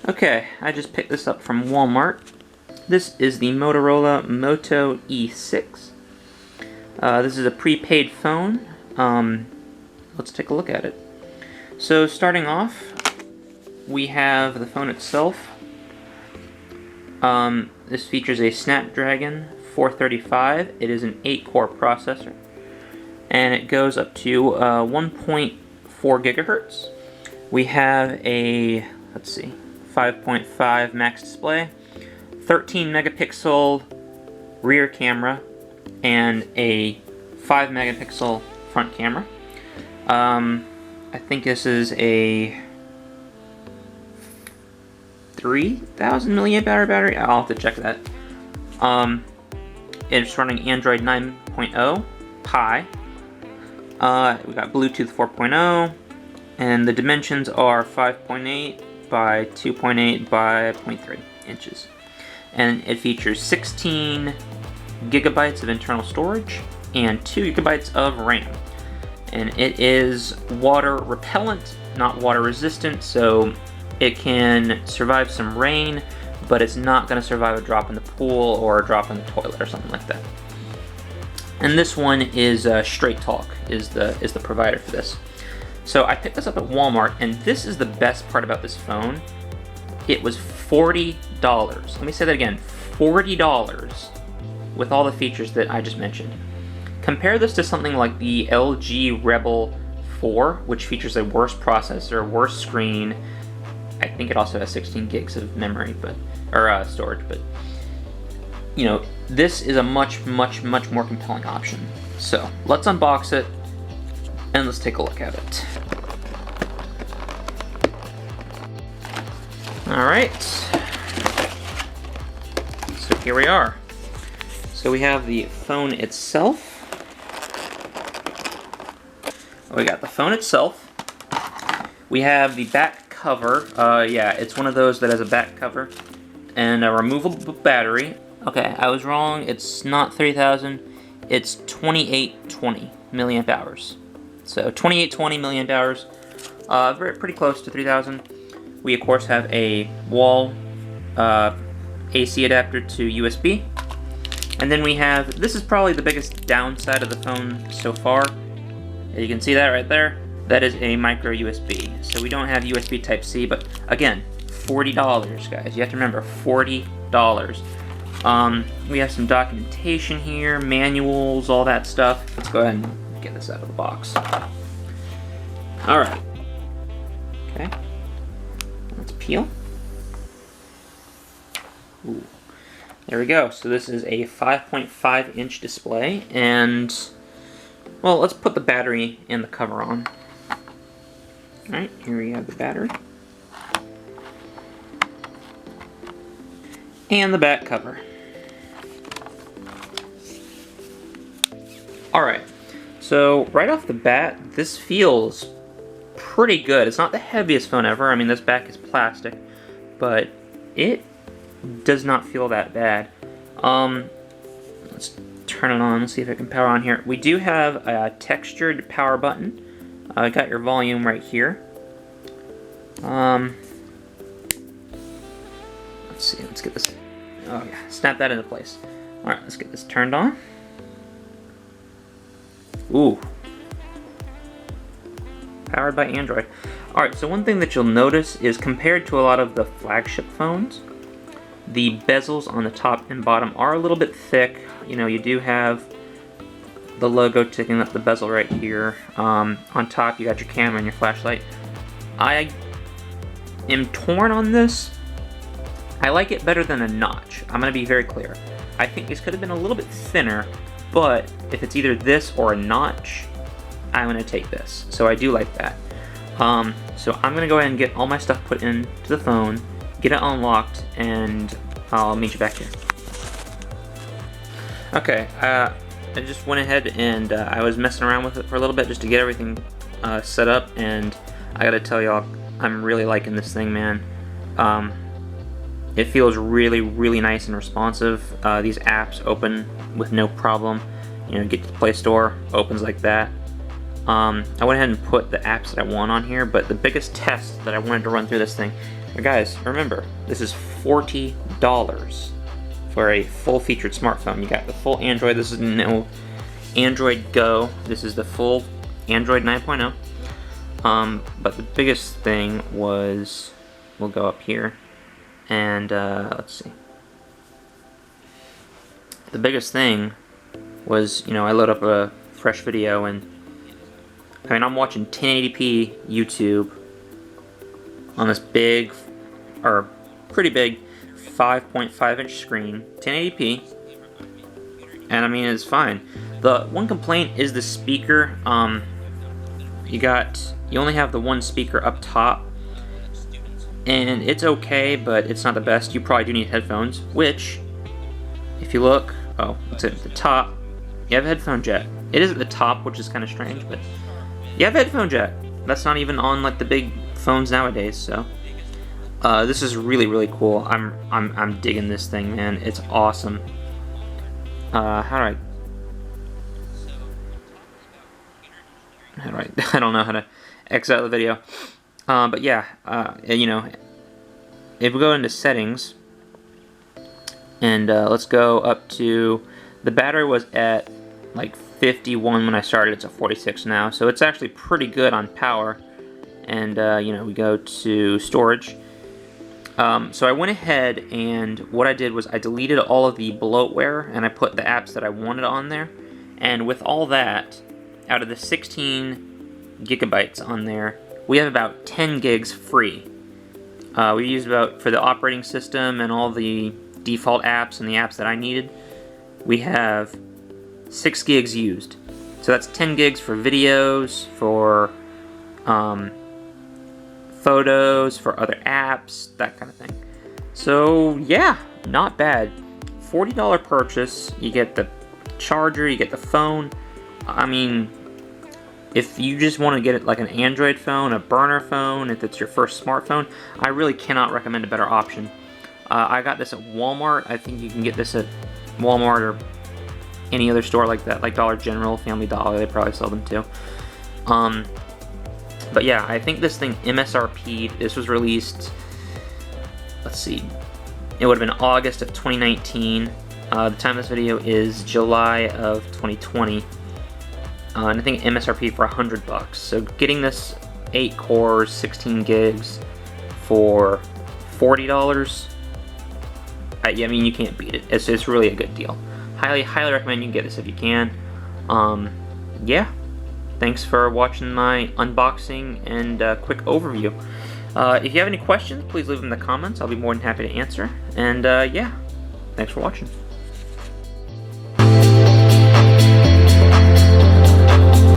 Okay, I just picked this up from Walmart. This is the Motorola Moto E6. This is a prepaid phone. Let's take a look at it. So starting off, we have the phone itself. This features a Snapdragon 435. It is an 8-core processor, and it goes up to 1.4 gigahertz. We have a, let's see, 5.5 max display, 13 megapixel rear camera, and a 5 megapixel front camera. I think this is a 3,000 milliamp hour battery. I'll have to check that. It's running Android 9.0 Pie. We got Bluetooth 4.0, and the dimensions are 5.8 by 2.8 by 0.3 inches. And it features 16 gigabytes of internal storage and 2 gigabytes of RAM. And it is water repellent, not water resistant, so it can survive some rain, but it's not going to survive a drop in the pool or a drop in the toilet or something like that. And this one is Straight Talk is the provider for this. So I picked this up at Walmart, and this is the best part about this phone. It was $40. Let me say that again, $40 with all the features that I just mentioned. Compare this to something like the LG Rebel 4, which features a worse processor, worse screen. I think it also has 16 gigs of memory, or storage, but you know, this is a much more compelling option. So let's unbox it and let's take a look at it. Alright, so here we are. So we have the phone itself. We got the phone itself. We have the back cover. Yeah, it's one of those that has a back cover and a removable battery. Okay, I was wrong. It's not 3,000. It's 2820 milliamp hours. So 2820 milliamp hours. Pretty close to 3,000. We of course have a wall AC adapter to USB. And then we have, this is probably the biggest downside of the phone so far. You can see that right there. That is a micro USB. So we don't have USB Type-C, but again, $40, guys. You have to remember, $40. We have some documentation here, manuals, all that stuff. Let's go ahead and get this out of the box. All right. Okay. Let's peel. Ooh. There we go. So this is a 5.5 inch display, and well, let's put the battery and the cover on. Alright, here we have the battery. And the back cover. Alright, so right off the bat, this feels pretty good. It's not the heaviest phone ever. I mean, this back is plastic, but it does not feel that bad. Let's turn it on, let's see if it can power on here. We do have a textured power button. Got your volume right here. Let's see, let's get this, oh yeah, snap that into place. Alright, let's get this turned on. Ooh. Powered by Android. Alright, so one thing that you'll notice is compared to a lot of the flagship phones, the bezels on the top and bottom are a little bit thick. You know, you do have the logo ticking up the bezel right here. On top, you got your camera and your flashlight. I am torn on this. I like it better than a notch. I'm going to be very clear. I think this could have been a little bit thinner, but if it's either this or a notch, I'm going to take this. So I do like that. So I'm going to go ahead and get all my stuff put into the phone, get it unlocked, and I'll meet you back here. Okay, I just went ahead and I was messing around with it for a little bit just to get everything set up, and I gotta tell y'all, I'm really liking this thing, man. It feels really nice and responsive. These apps open with no problem. You know, get to the Play Store, opens like that. I went ahead and put the apps that I want on here, but the biggest test that I wanted to run through this thing But guys, remember, this is $40 for a full-featured smartphone. You got the full Android. This is no Android Go. This is the full Android 9.0. But the biggest thing was, we'll go up here, and let's see. The biggest thing was, you know, I load up a fresh video, and I mean, I'm watching 1080p YouTube on this big, or pretty big, 5.5-inch screen, 1080p, and I mean, it's fine. The one complaint is the speaker. You only have the one speaker up top, and it's okay, but it's not the best. You probably do need headphones, which, if you look, oh, it's at the top, you have a headphone jack. It is at the top, which is kind of strange, but you have a headphone jack. That's not even on like the big phones nowadays, so this is really, really cool. I'm digging this thing, man. It's awesome. How do I I don't know how to exit out the video. But yeah, you know, if we go into settings, and let's go up to, the battery was at like 51 when I started. It's at 46 now, so it's actually pretty good on power. And you know, we go to storage. So I went ahead, and what I did was I deleted all of the bloatware, and I put the apps that I wanted on there. And with all that, out of the 16 gigabytes on there, we have about 10 gigs free. We used about, for the operating system and all the default apps and the apps that I needed, we have 6 gigs used. So that's 10 gigs for videos, for photos, for other apps, that kind of thing. So yeah, not bad. $40 purchase. You get the charger, you get the phone. I mean, if you just want to get it like an Android phone, a burner phone, if it's your first smartphone, I really cannot recommend a better option. I got this at Walmart. I think you can get this at Walmart or any other store like that, like Dollar General, Family Dollar, they probably sell them too. But yeah, I think this thing MSRP'd, this was released, let's see, it would have been August of 2019. The time of this video is July of 2020. And I think MSRP for $100. So getting this 8 cores, 16 gigs for $40, I mean, you can't beat it. It's really a good deal. Highly recommend you get this if you can. Yeah, thanks for watching my unboxing and quick overview. If you have any questions, please leave them in the comments. I'll be more than happy to answer. And yeah, thanks for watching.